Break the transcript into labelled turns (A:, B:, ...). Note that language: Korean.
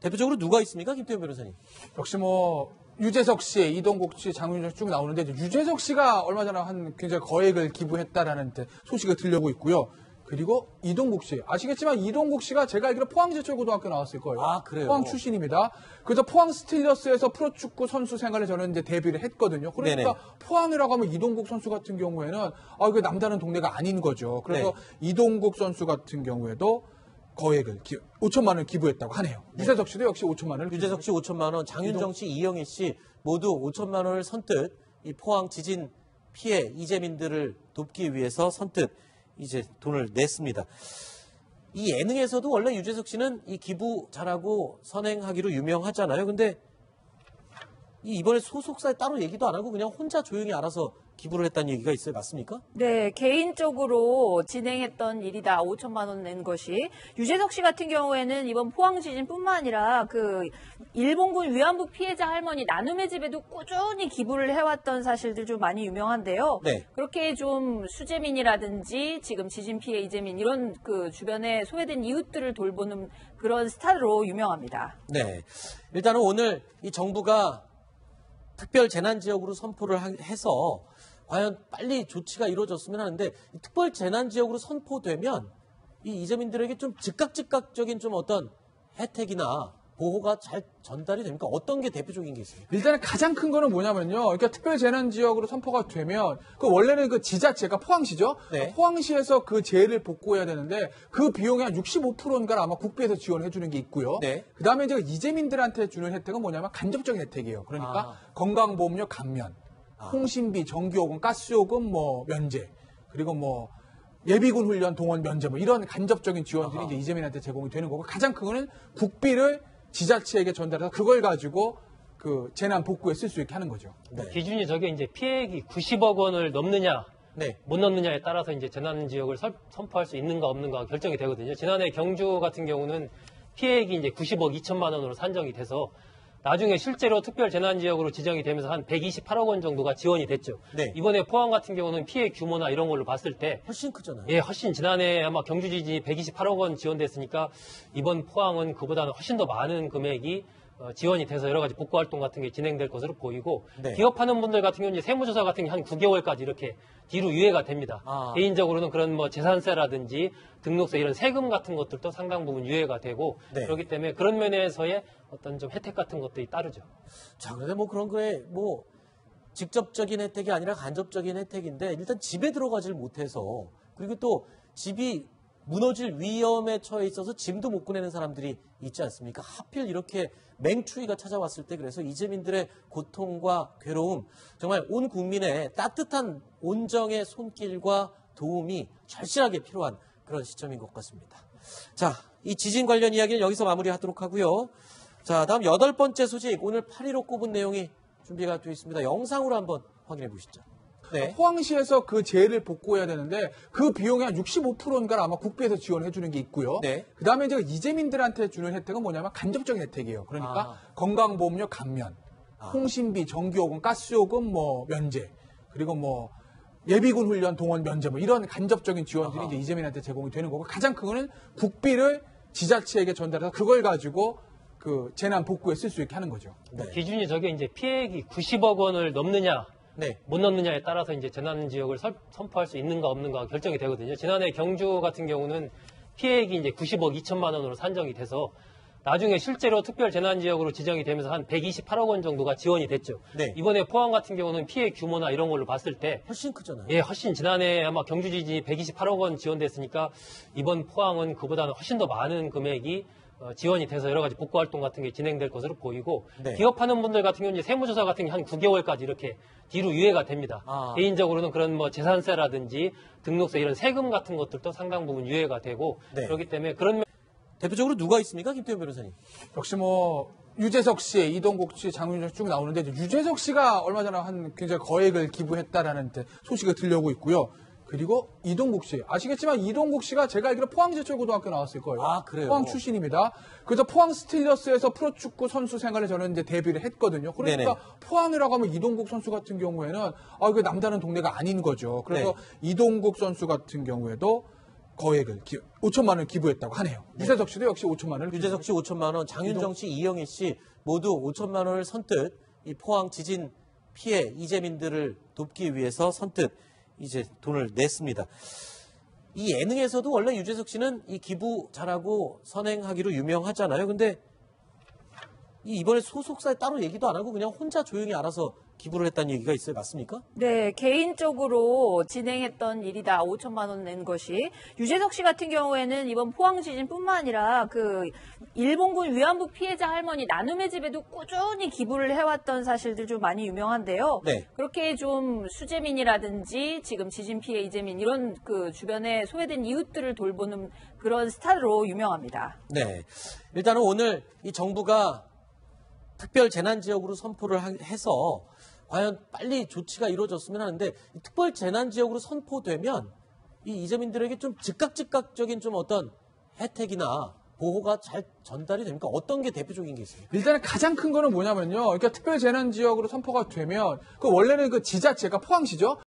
A: 대표적으로 누가 있습니까? 김태현 변호사님.
B: 역시 뭐 유재석 씨, 이동국 씨, 장윤정 씨 쭉 나오는데 유재석 씨가 얼마 전에 한 굉장히 거액을 기부했다라는 소식이 들려오고 있고요. 그리고 이동국 씨. 아시겠지만 이동국 씨가 제가 알기로 포항제철고등학교 나왔을 거예요.
A: 아, 그래요?
B: 포항 출신입니다. 그래서 포항 스틸러스에서 프로축구 선수 생활을 저는 이제 데뷔를 했거든요. 그러니까
A: 네네.
B: 포항이라고 하면 이동국 선수 같은 경우에는 이게 남다른 동네가 아닌 거죠. 그래서
A: 네.
B: 이동국 선수 같은 경우에도 거액을 5천만 원을 기부했다고 하네요. 유재석 씨도 역시 5천만 원을.
A: 유재석 씨 5천만 원, 장윤정 씨, 이영애 씨 모두 5천만 원을 선뜻 이 포항 지진 피해 이재민들을 돕기 위해서 선뜻 이제 돈을 냈습니다. 이 예능에서도 원래 유재석 씨는 이 기부 잘하고 선행하기로 유명하잖아요. 근데 이번에 소속사에 따로 얘기도 안 하고 그냥 혼자 조용히 알아서 기부를 했다는 얘기가 있어요. 맞습니까?
C: 네, 개인적으로 진행했던 일이다. 5천만 원 낸 것이. 유재석 씨 같은 경우에는 이번 포항 지진뿐만 아니라 그 일본군 위안부 피해자 할머니 나눔의 집에도 꾸준히 기부를 해왔던 사실들 좀 많이 유명한데요.
A: 네.
C: 그렇게 좀 수재민이라든지 지금 지진 피해 이재민 이런 그 주변에 소외된 이웃들을 돌보는 그런 스타로 유명합니다.
A: 네. 일단은 오늘 이 정부가 특별 재난 지역으로 선포를 해서 과연 빨리 조치가 이루어졌으면 하는데 이 특별 재난 지역으로 선포되면 이 이재민들에게 좀 즉각적인 좀 어떤 혜택이나 보호가 잘 전달이 됩니까? 어떤 게 대표적인 게 있습니까?
B: 일단은 가장 큰 거는 뭐냐면요. 그러니까 특별 재난 지역으로 선포가 되면 원래는 그 지자체가 포항시죠.
A: 네.
B: 포항시에서 그 재해를 복구해야 되는데 그 비용의 한 65%인가 아마 국비에서 지원해 주는 게 있고요.
A: 네.
B: 그다음에 이제 이재민들한테 주는 혜택은 뭐냐면 간접적인 혜택이에요. 그러니까 건강보험료 감면, 통신비, 전기요금, 가스요금 뭐 면제, 그리고 뭐 예비군 훈련 동원 면제 뭐 이런 간접적인 지원들이 이제 이재민한테 제공이 되는 거고 가장 큰 거는 국비를 지자체에게 전달해서 그걸 가지고 그 재난 복구에 쓸 수 있게 하는 거죠.
A: 네.
D: 기준이 저게 이제 피해액이 90억 원을 넘느냐
A: 네.
D: 못 넘느냐에 따라서 이제 재난 지역을 선포할 수 있는가 없는가 결정이 되거든요. 지난해 경주 같은 경우는 피해액이 이제 90억 2천만 원으로 산정이 돼서 나중에 실제로 특별 재난 지역으로 지정이 되면서 한 128억 원 정도가 지원이 됐죠.
A: 네.
D: 이번에 포항 같은 경우는 피해 규모나 이런 걸로 봤을 때
A: 훨씬 크잖아요.
D: 예, 훨씬 지난해 아마 경주 지진이 128억 원 지원됐으니까 이번 포항은 그보다는 훨씬 더 많은 금액이 지원이 돼서 여러 가지 복구 활동 같은 게 진행될 것으로 보이고
A: 네.
D: 기업하는 분들 같은 경우는 세무조사 같은 게 한 9개월까지 이렇게 뒤로 유예가 됩니다. 개인적으로는 그런 뭐 재산세라든지 등록세 이런 세금 같은 것들도 상당 부분 유예가 되고
A: 네.
D: 그렇기 때문에 그런 면에서의 어떤 좀 혜택 같은 것들이 따르죠.
A: 자, 그런데 뭐 그런 거에 뭐 직접적인 혜택이 아니라 간접적인 혜택인데 일단 집에 들어가질 못해서 그리고 또 집이 무너질 위험에 처해 있어서 짐도 못 꺼내는 사람들이 있지 않습니까? 하필 이렇게 맹추위가 찾아왔을 때 그래서 이재민들의 고통과 괴로움 정말 온 국민의 따뜻한 온정의 손길과 도움이 절실하게 필요한 그런 시점인 것 같습니다. 자, 이 지진 관련 이야기는 여기서 마무리하도록 하고요. 자, 다음 8번째 소식 오늘 8위로 꼽은 내용이 준비가 되어 있습니다. 영상으로 한번 확인해 보시죠. 네.
B: 포항시에서 그 재해를 복구해야 되는데 그 비용의 한 65%인가 아마 국비에서 지원해 주는 게 있고요.
A: 네.
B: 그다음에 이제 이재민들한테 주는 혜택은 뭐냐면 간접적인 혜택이에요. 그러니까 건강보험료 감면, 통신비, 전기요금, 가스요금 뭐 면제, 그리고 뭐 예비군 훈련 동원 면제 뭐 이런 간접적인 지원들이 이제 이재민한테 제공이 되는 거고 가장 큰 거는 국비를 지자체에게 전달해서 그걸 가지고 그 재난 복구에 쓸 수 있게 하는 거죠.
A: 네.
D: 기준이 저게 이제 피해액이 90억 원을 넘느냐
A: 네.
D: 못 넘느냐에 따라서 이제 재난 지역을 선포할 수 있는가 없는가 결정이 되거든요. 지난해 경주 같은 경우는 피해액이 이제 90억 2천만 원으로 산정이 돼서 나중에 실제로 특별 재난 지역으로 지정이 되면서 한 128억 원 정도가 지원이 됐죠.
A: 네.
D: 이번에 포항 같은 경우는 피해 규모나 이런 걸로 봤을 때
A: 훨씬 크잖아요.
D: 예, 훨씬 지난해 아마 경주 지진이 128억 원 지원됐으니까 이번 포항은 그보다는 훨씬 더 많은 금액이 지원이 돼서 여러 가지 복구 활동 같은 게 진행될 것으로 보이고
A: 네.
D: 기업하는 분들 같은 경우는 세무조사 같은 게 한 9개월까지 이렇게 뒤로 유예가 됩니다. 개인적으로는 그런 뭐 재산세라든지 등록세 이런 세금 같은 것들도 상당 부분 유예가 되고
A: 네.
D: 그렇기 때문에 그런
A: 대표적으로 누가 있습니까? 김태현 변호사님.
B: 역시 뭐 유재석 씨, 이동국 씨, 장윤정 씨 쭉 나오는데 유재석 씨가 얼마 전에 한 굉장히 거액을 기부했다라는 소식이 들려오고 있고요. 그리고 이동국 씨. 아시겠지만 이동국 씨가 제가 알기로 포항제철고등학교 나왔을 거예요.
A: 아, 그래요?
B: 포항 출신입니다. 그래서 포항 스틸러스에서 프로축구 선수 생활을 저는 이제 데뷔를 했거든요. 그러니까
A: 네네.
B: 포항이라고 하면 이동국 선수 같은 경우에는 이게 남다른 동네가 아닌 거죠. 그래서
A: 네.
B: 이동국 선수 같은 경우에도 거액을 5천만 원을 기부했다고 하네요. 유재석 씨도 역시 5천만 원을
A: 유재석 씨 5천만 원, 장윤정 씨, 이영애 씨 모두 5천만 원을 선뜻 이 포항 지진 피해 이재민들을 돕기 위해서 선뜻 이제 돈을 냈습니다. 이 예능에서도 원래 유재석 씨는 이 기부 잘하고 선행하기로 유명하잖아요. 근데 이번에 소속사에 따로 얘기도 안 하고 그냥 혼자 조용히 알아서 기부를 했다는 얘기가 있어요. 맞습니까?
C: 네, 개인적으로 진행했던 일이다. 5천만 원 낸 것이. 유재석 씨 같은 경우에는 이번 포항 지진뿐만 아니라 그 일본군 위안부 피해자 할머니 나눔의 집에도 꾸준히 기부를 해왔던 사실들 좀 많이 유명한데요.
A: 네.
C: 그렇게 좀 수재민이라든지 지금 지진 피해 이재민 이런 그 주변에 소외된 이웃들을 돌보는 그런 스타로 유명합니다.
A: 네. 일단은 오늘 이 정부가 특별 재난 지역으로 선포를 해서 과연 빨리 조치가 이루어졌으면 하는데 이 특별 재난 지역으로 선포되면 이 이재민들에게 좀 즉각적인 좀 어떤 혜택이나 보호가 잘 전달이 됩니까? 어떤 게 대표적인 게 있습니까?
B: 일단은 가장 큰 거는 뭐냐면요. 그러니까 특별 재난 지역으로 선포가 되면 그 원래는 그 지자체가 포항시죠.